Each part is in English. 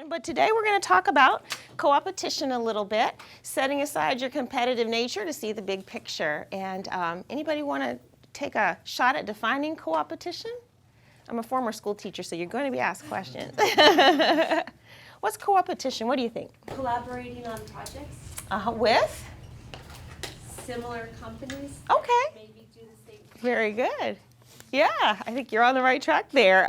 But today we're going to talk about coopetition a little bit, setting aside your competitive nature to see the big picture. And anybody want to take a shot at defining coopetition? I'm a former school teacher, so you're going to be asked questions. What's coopetition? What do you think? Collaborating on projects. With? Similar companies. Okay. Maybe do the same thing. Very good. Yeah, I think you're on the right track there.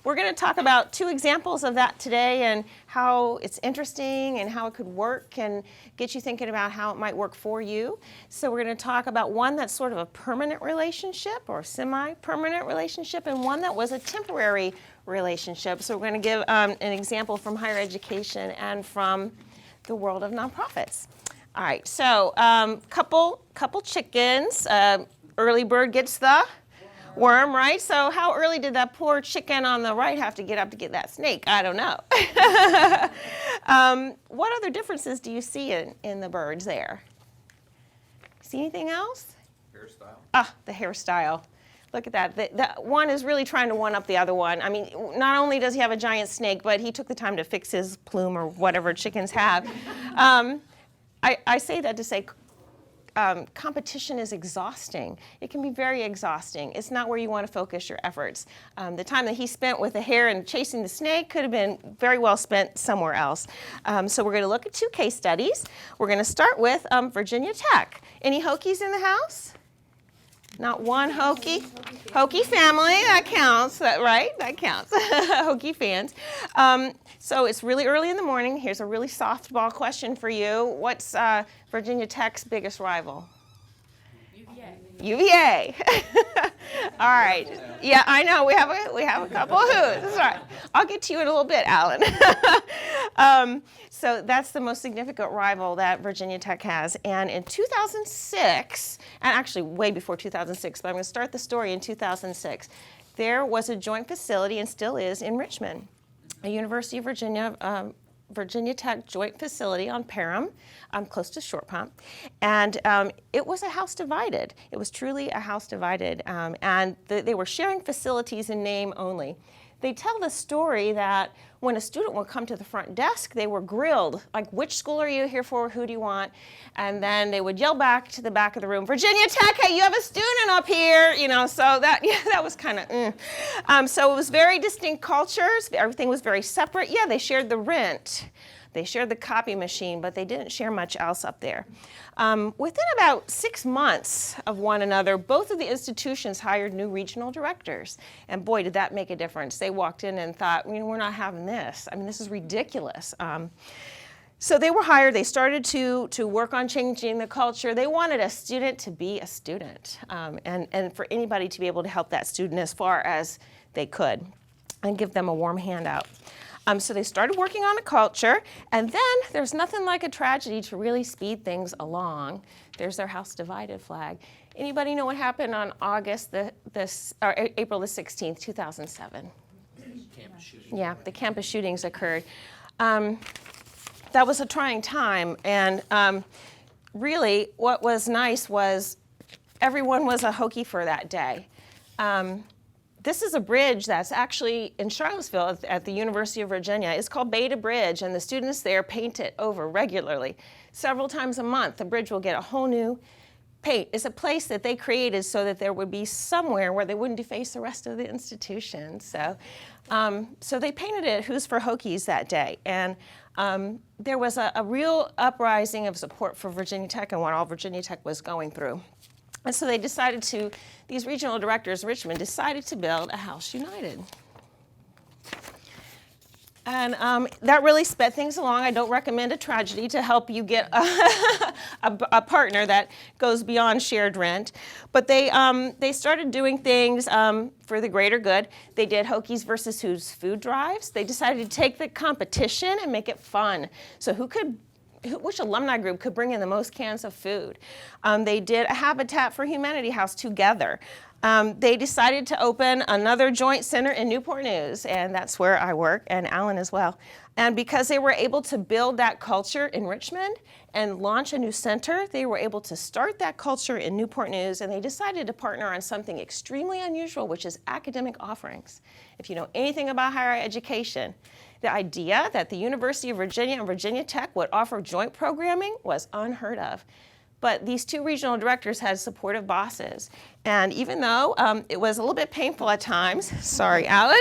We're going to talk about two examples of that today and how it's interesting and how it could work and get you thinking about how it might work for you. So we're going to talk about one that's sort of a permanent relationship or semi-permanent relationship and one that was a temporary relationship. So we're going to give an example from higher education and from the world of nonprofits. All right, so couple chickens. Early bird gets the worm, right? So how early did that poor chicken on the right have to get up to get that snake? I don't know. What other differences do you see in the birds there? See anything else? Hairstyle. Ah, the hairstyle. Look at that. The one is really trying to one-up the other one. I mean, not only does he have a giant snake, but he took the time to fix his plume or whatever chickens have. I say that to say competition is exhausting. It can be very exhausting. It's not where you want to focus your efforts. The time that he spent with the hare and chasing the snake could have been very well spent somewhere else. So we're going to look at two case studies. We're going to start with Virginia Tech. Any Hokies in the house? Not one Hokie? Hokie family, that counts, right? That counts. Hokie fans. So it's really early in the morning. Here's a really softball question for you. What's Virginia Tech's biggest rival? UVA. All right. Yeah, I know. We have a couple of who's. That's right. I'll get to you in a little bit, Alan. So that's the most significant rival that Virginia Tech has. And in 2006, and actually way before 2006, but I'm going to start the story in 2006, there was a joint facility, and still is, in Richmond, a University of Virginia Tech joint facility on Parham, close to Short Pump. And it was a house divided. It was truly a house divided. And they were sharing facilities in name only. They tell the story that when a student would come to the front desk, they were grilled, like, which school are you here for? Who do you want? And then they would yell back to the back of the room, Virginia Tech, hey, you have a student up here, so that was kind of, so it was very distinct cultures. Everything was very separate. Yeah, they shared the rent. They shared the copy machine, but they didn't share much else up there. Within about 6 months of one another, both of the institutions hired new regional directors. And boy, did that make a difference. They walked in and thought, we're not having this. I mean, this is ridiculous. So they were hired. They started to work on changing the culture. They wanted a student to be a student and for anybody to be able to help that student as far as they could and give them a warm handout. So they started working on a culture, and then there's nothing like a tragedy to really speed things along. There's their house divided flag. Anybody know what happened on April the 16th, 2007? Campus shooting. Yeah, the campus shootings occurred. That was a trying time, and really what was nice was everyone was a Hokie for that day. This is a bridge that's actually in Charlottesville at the University of Virginia. It's called Beta Bridge, and the students there paint it over regularly. Several times a month, the bridge will get a whole new paint. It's a place that they created so that there would be somewhere where they wouldn't deface the rest of the institution. So they painted it Who's for Hokies that day. And there was a real uprising of support for Virginia Tech and what all Virginia Tech was going through. And so they these regional directors in Richmond decided to build a House United. And that really sped things along. I don't recommend a tragedy to help you get a partner that goes beyond shared rent. But they started doing things for the greater good. They did Hokies versus Who's food drives. They decided to take the competition and make it fun. So which alumni group could bring in the most cans of food? They did a Habitat for Humanity house together. They decided to open another joint center in Newport News, and that's where I work, and Alan as well. And because they were able to build that culture in Richmond and launch a new center, they were able to start that culture in Newport News, and they decided to partner on something extremely unusual, which is academic offerings. If you know anything about higher education, The idea that the University of Virginia and Virginia Tech would offer joint programming was unheard of. But these two regional directors had supportive bosses. And even though it was a little bit painful at times, sorry, Alan,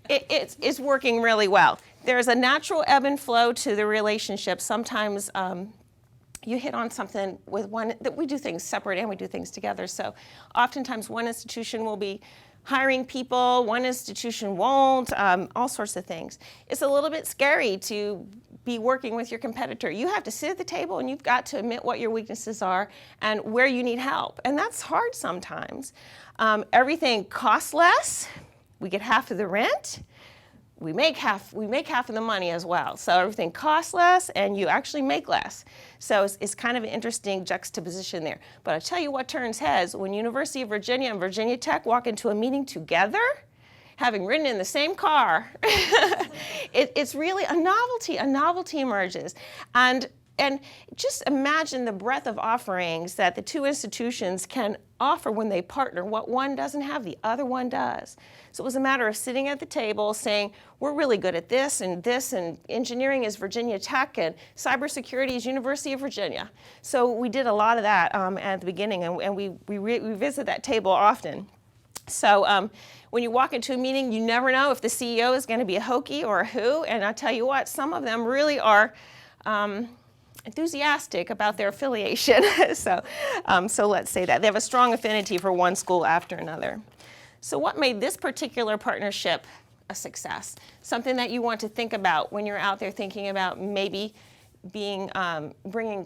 it's working really well. There's a natural ebb and flow to the relationship. Sometimes you hit on something with one, that we do things separate and we do things together. So oftentimes one institution will be hiring people, one institution won't, all sorts of things. It's a little bit scary to be working with your competitor. You have to sit at the table and you've got to admit what your weaknesses are and where you need help. And that's hard sometimes. Everything costs less. We get half of the rent. We make half of the money as well. So everything costs less and you actually make less. So it's kind of an interesting juxtaposition there. But I'll tell you what turns heads when University of Virginia and Virginia Tech walk into a meeting together, having ridden in the same car. It's really a novelty emerges. And just imagine the breadth of offerings that the two institutions can offer when they partner. What one doesn't have, the other one does. So it was a matter of sitting at the table saying, we're really good at this, and engineering is Virginia Tech, and cybersecurity is University of Virginia. So we did a lot of that at the beginning, and we visit that table often. So when you walk into a meeting, you never know if the CEO is going to be a Hokie or a who, and I tell you what, some of them really are enthusiastic about their affiliation. So let's say that. They have a strong affinity for one school after another. So what made this particular partnership a success? Something that you want to think about when you're out there thinking about maybe bringing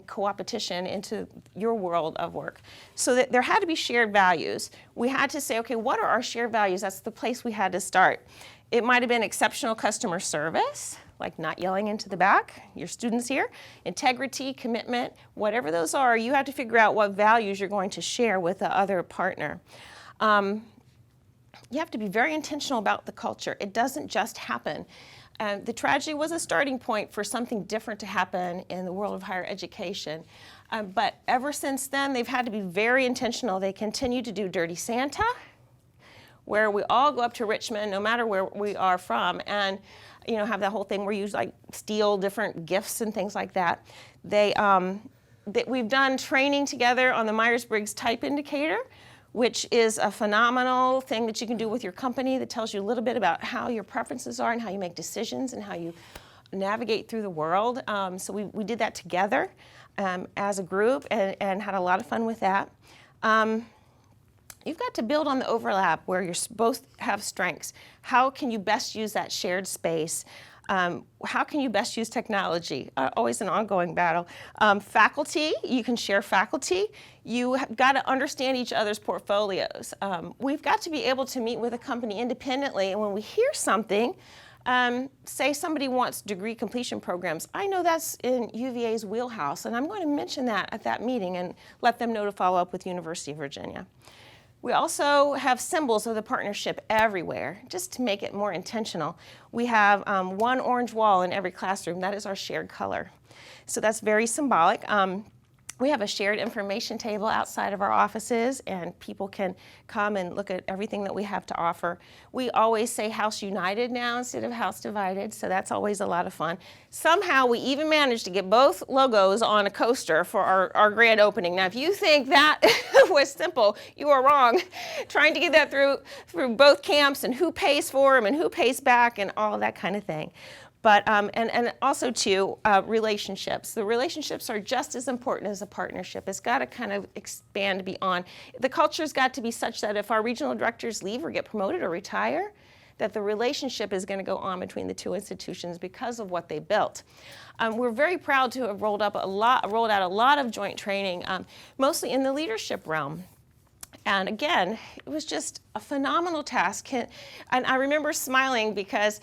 Coopetition into your world of work. So that there had to be shared values. We had to say, okay, what are our shared values? That's the place we had to start. It might have been exceptional customer service, like not yelling into the back, your students here, integrity, commitment, whatever those are, you have to figure out what values you're going to share with the other partner. You have to be very intentional about the culture. It doesn't just happen. The tragedy was a starting point for something different to happen in the world of higher education. But ever since then, they've had to be very intentional. They continue to do Dirty Santa, where we all go up to Richmond, no matter where we are from, and have that whole thing where you steal different gifts and things like that. We've done training together on the Myers-Briggs Type Indicator, which is a phenomenal thing that you can do with your company that tells you a little bit about how your preferences are and how you make decisions and how you navigate through the world. So we did that together as a group and had a lot of fun with that. You've got to build on the overlap where you both have strengths. How can you best use that shared space? How can you best use technology? Always an ongoing battle. Faculty, you can share faculty. You have got to understand each other's portfolios. We've got to be able to meet with a company independently, and when we hear something, say somebody wants degree completion programs. I know that's in UVA's wheelhouse, and I'm going to mention that at that meeting and let them know to follow up with University of Virginia. We also have symbols of the partnership everywhere, just to make it more intentional. We have one orange wall in every classroom. That is our shared color. So that's very symbolic. We have a shared information table outside of our offices, and people can come and look at everything that we have to offer. We always say House United now instead of House Divided, so that's always a lot of fun. Somehow we even managed to get both logos on a coaster for our grand opening. Now, if you think that was simple, you are wrong. Trying to get that through both camps and who pays for them and who pays back and all that kind of thing. But, and also, too, relationships. The relationships are just as important as a partnership. It's got to kind of expand beyond. The culture's got to be such that if our regional directors leave or get promoted or retire, that the relationship is going to go on between the two institutions because of what they built. We're very proud to have rolled out a lot of joint training, mostly in the leadership realm. And again, it was just a phenomenal task. And I remember smiling because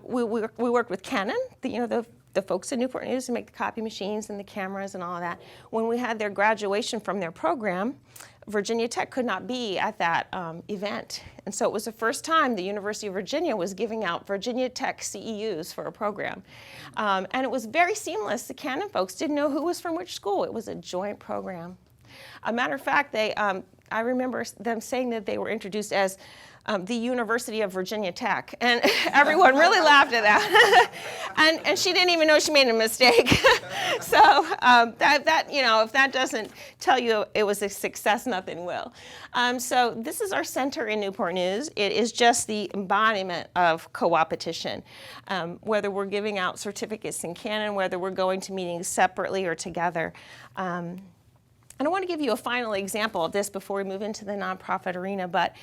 we worked with Canon, the folks in Newport News who make the copy machines and the cameras and all of that. When we had their graduation from their program, Virginia Tech could not be at that event. And so it was the first time the University of Virginia was giving out Virginia Tech CEUs for a program. And it was very seamless. The Canon folks didn't know who was from which school. It was a joint program. A matter of fact, I remember them saying that they were introduced as the University of Virginia Tech. And everyone really laughed at that. and she didn't even know she made a mistake. So that if that doesn't tell you it was a success, nothing will. So this is our center in Newport News. It is just the embodiment of Coopetition. Whether we're giving out certificates in Canon, whether we're going to meetings separately or together. And I want to give you a final example of this before we move into the nonprofit arena, but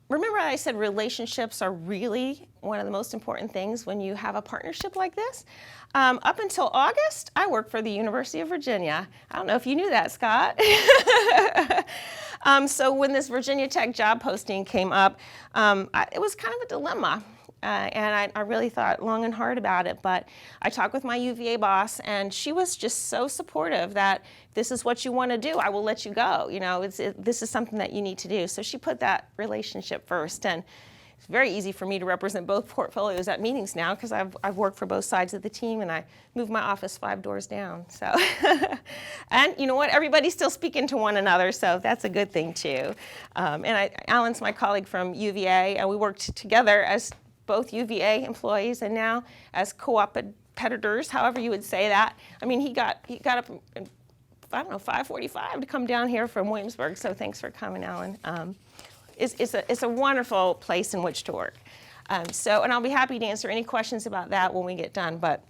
remember I said relationships are really one of the most important things when you have a partnership like this? Up until August, I worked for the University of Virginia. I don't know if you knew that, Scott. So when this Virginia Tech job posting came up, it was kind of a dilemma. And I really thought long and hard about it, but I talked with my UVA boss, and she was just so supportive that this is what you want to do, I will let you go. This is something that you need to do. So she put that relationship first, and it's very easy for me to represent both portfolios at meetings now because I've worked for both sides of the team, and I moved my office 5 doors down. So, and you know what? Everybody's still speaking to one another, so that's a good thing too. Alan's my colleague from UVA, and we worked together as both UVA employees and now as co-competitors, however you would say that. I mean, he got up, I don't know, 5:45 to come down here from Williamsburg. So thanks for coming, Alan. It's a wonderful place in which to work. And I'll be happy to answer any questions about that when we get done. But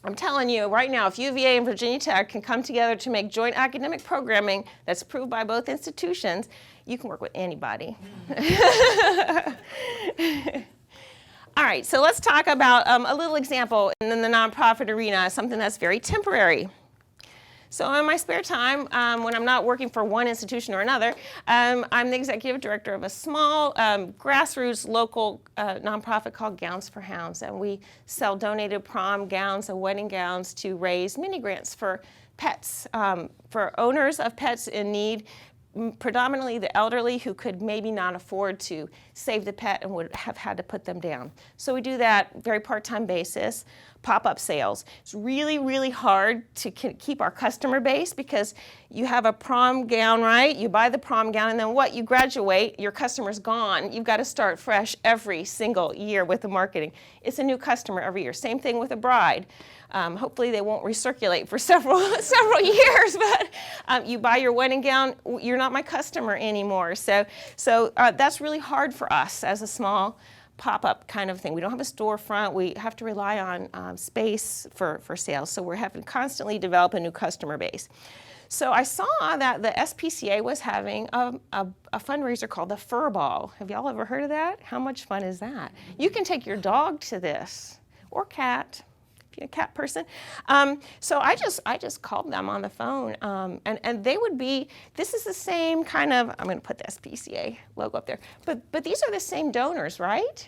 I'm telling you right now, if UVA and Virginia Tech can come together to make joint academic programming that's approved by both institutions, you can work with anybody. All right, so let's talk about a little example in the nonprofit arena, something that's very temporary. So in my spare time, when I'm not working for one institution or another, I'm the executive director of a small grassroots local nonprofit called Gowns for Hounds, and we sell donated prom gowns and wedding gowns to raise mini grants for pets, for owners of pets in need, predominantly the elderly who could maybe not afford to save the pet and would have had to put them down. So we do that very part-time basis, pop-up sales. It's really, really hard to keep our customer base because you have a prom gown, right? You buy the prom gown and then what? You graduate, your customer's gone. You've got to start fresh every single year with the marketing. It's a new customer every year. Same thing with a bride. Hopefully they won't recirculate for several years, but you buy your wedding gown, you're not my customer anymore. So that's really hard for us as a small pop-up kind of thing. We don't have a storefront. We have to rely on space for sales. So we're having to constantly develop a new customer base. So I saw that the SPCA was having a fundraiser called the Fur Ball. Have y'all ever heard of that? How much fun is that? You can take your dog to this, or cat. A cat person. So I just called them on the phone, and they would be, this is the same kind of, I'm going to put the SPCA logo up there, but these are the same donors, right?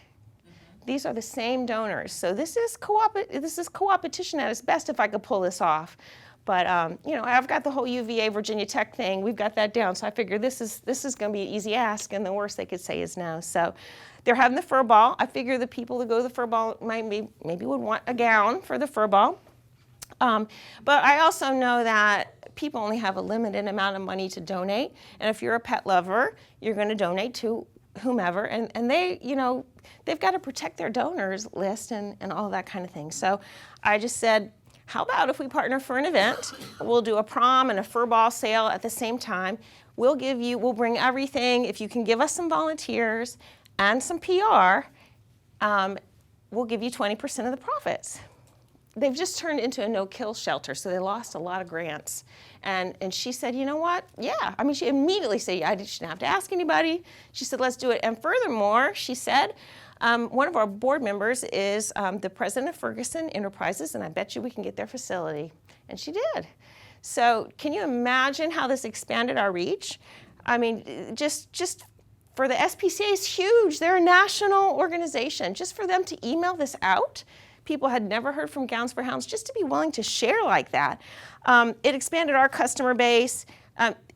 These are the same donors. So this is Coopetition at its best if I could pull this off. But I've got the whole UVA Virginia Tech thing. We've got that down. So I figured this is going to be an easy ask, and the worst they could say is no. So they're having the fur ball. I figure the people that go to the fur ball maybe would want a gown for the fur ball. But I also know that people only have a limited amount of money to donate. And if you're a pet lover, you're going to donate to whomever. And they, they've got to protect their donors list and all that kind of thing. So I just said, how about if we partner for an event? We'll do a prom and a fur ball sale at the same time. We'll bring everything. If you can give us some volunteers and some PR, we'll give you 20% of the profits. They've just turned into a no-kill shelter, so they lost a lot of grants. And she said, you know what? Yeah. I mean, she immediately said, yeah, she didn't have to ask anybody. She said, let's do it. And furthermore, she said, one of our board members is the president of Ferguson Enterprises, and I bet you we can get their facility. And she did. So can you imagine how this expanded our reach? I mean, just for the SPCA is huge. They're a national organization. Just for them to email this out, people had never heard from Gowns for Hounds, just to be willing to share like that. It expanded our customer base.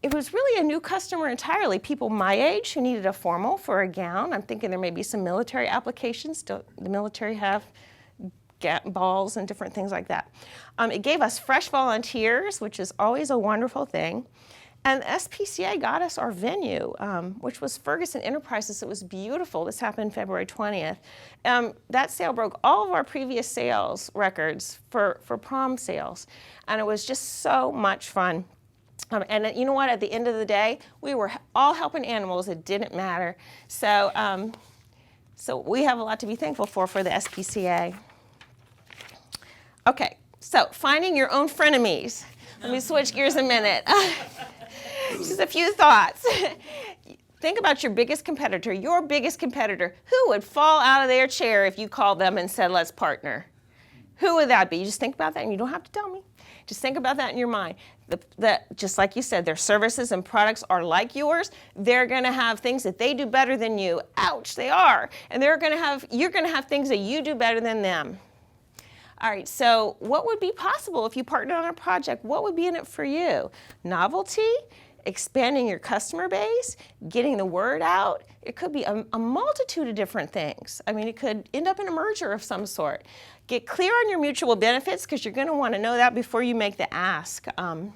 It was really a new customer entirely. People my age who needed a formal for a gown. I'm thinking there may be some military applications. The military have balls and different things like that. It gave us fresh volunteers, which is always a wonderful thing. And SPCA got us our venue, which was Ferguson Enterprises. It was beautiful. This happened February 20th. That sale broke all of our previous sales records for prom sales. And it was just so much fun. And you know what? At the end of the day, we were all helping animals. It didn't matter. So, so we have a lot to be thankful for the SPCA. Okay, so finding your own frenemies. Let me switch gears a minute. Just a few thoughts. Think about your biggest competitor. Your biggest competitor. Who would fall out of their chair if you called them and said, let's partner? Who would that be? You just think about that, and you don't have to tell me. Just think about that in your mind. Just like you said, their services and products are like yours. They're going to have things that they do better than you. Ouch, they are. And you're going to have things that you do better than them. All right, so what would be possible if you partnered on a project? What would be in it for you? Novelty, expanding your customer base, getting the word out. It could be a multitude of different things. I mean, it could end up in a merger of some sort. Get clear on your mutual benefits, because you're going to want to know that before you make the ask. Then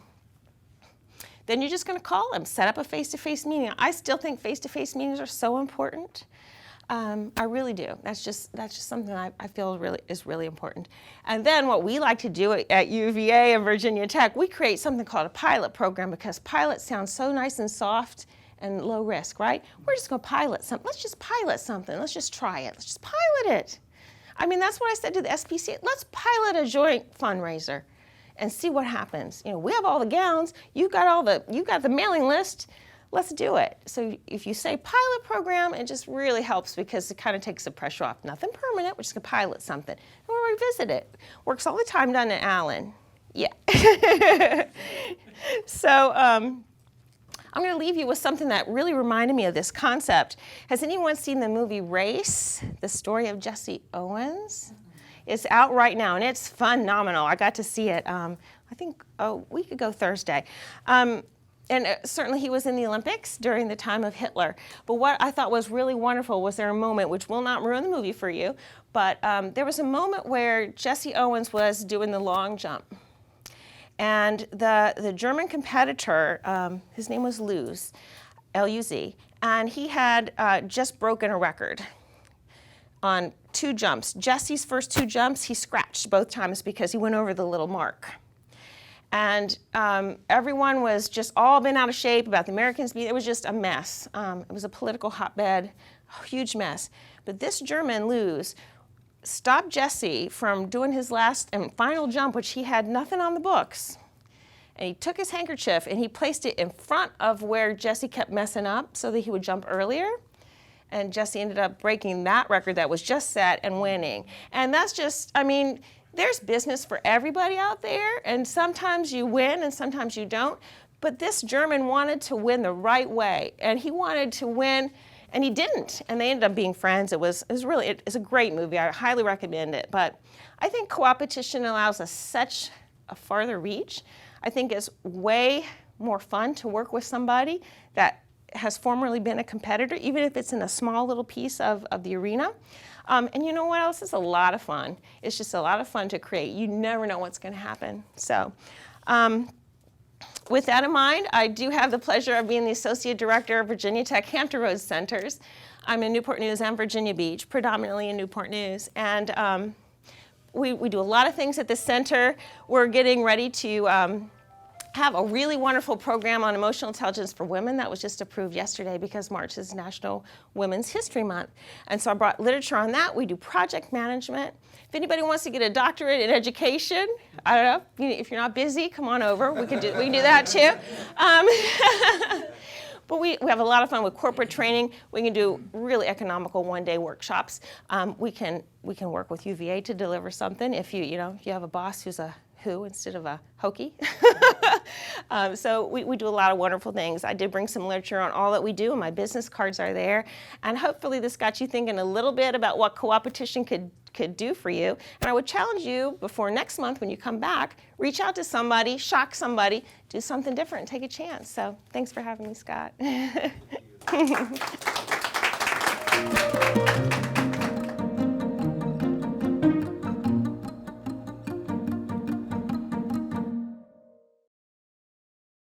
you're just going to call them, set up a face-to-face meeting. I still think face-to-face meetings are so important. I really do. That's just something I feel is really important. And then what we like to do at UVA and Virginia Tech, we create something called a pilot program, because pilot sounds so nice and soft and low risk, right? We're just going to pilot something. Let's just pilot something. Let's just try it. Let's just pilot it. I mean, that's what I said to the SPCA. Let's pilot a joint fundraiser and see what happens. You know, we have all the gowns. You got the mailing list. Let's do it. So if you say pilot program, it just really helps, because it kind of takes the pressure off. Nothing permanent, we're just gonna pilot something. And we'll revisit it. Works all the time down in Allen. Yeah. So I'm gonna leave you with something that really reminded me of this concept. Has anyone seen the movie Race, the story of Jesse Owens? It's out right now, and it's phenomenal. I got to see it, I think a week ago Thursday. And certainly he was in the Olympics during the time of Hitler. But what I thought was really wonderful was there a moment, which will not ruin the movie for you, but there was a moment where Jesse Owens was doing the long jump. And the German competitor, his name was Luz, L-U-Z, and he had just broken a record on 2 jumps. Jesse's first 2 jumps, he scratched both times because he went over the little mark. And everyone was just all been out of shape about the Americans. It was just a mess. It was a political hotbed, a huge mess. But this German, Luz, stopped Jesse from doing his last and final jump, which he had nothing on the books. And he took his handkerchief and he placed it in front of where Jesse kept messing up so that he would jump earlier. And Jesse ended up breaking that record that was just set and winning. And that's just, I mean, there's business for everybody out there, and sometimes you win and sometimes you don't. But this German wanted to win the right way, and he wanted to win, and he didn't. And they ended up being friends. It's a great movie. I highly recommend it. But I think Coopetition allows us such a farther reach. I think it's way more fun to work with somebody that has formerly been a competitor, even if it's in a small little piece of the arena. And you know what else? It's a lot of fun. It's just a lot of fun to create. You never know what's going to happen. So with that in mind, I do have the pleasure of being the Associate Director of Virginia Tech Hampton Roads Centers. I'm in Newport News and Virginia Beach, predominantly in Newport News. And we do a lot of things at the center. We're getting ready to have a really wonderful program on emotional intelligence for women that was just approved yesterday, because March is National Women's History Month. And so I brought literature on that. We do project management. If anybody wants to get a doctorate in education, I don't know, if you're not busy, come on over. We can do that too. But we have a lot of fun with corporate training. We can do really economical one-day workshops. We can work with UVA to deliver something if you have a boss who's a who instead of a hokey. So we do a lot of wonderful things. I did bring some literature on all that we do, and my business cards are there. And hopefully this got you thinking a little bit about what Coopetition could do for you. And I would challenge you before next month when you come back, reach out to somebody, shock somebody, do something different, take a chance. So thanks for having me, Scott.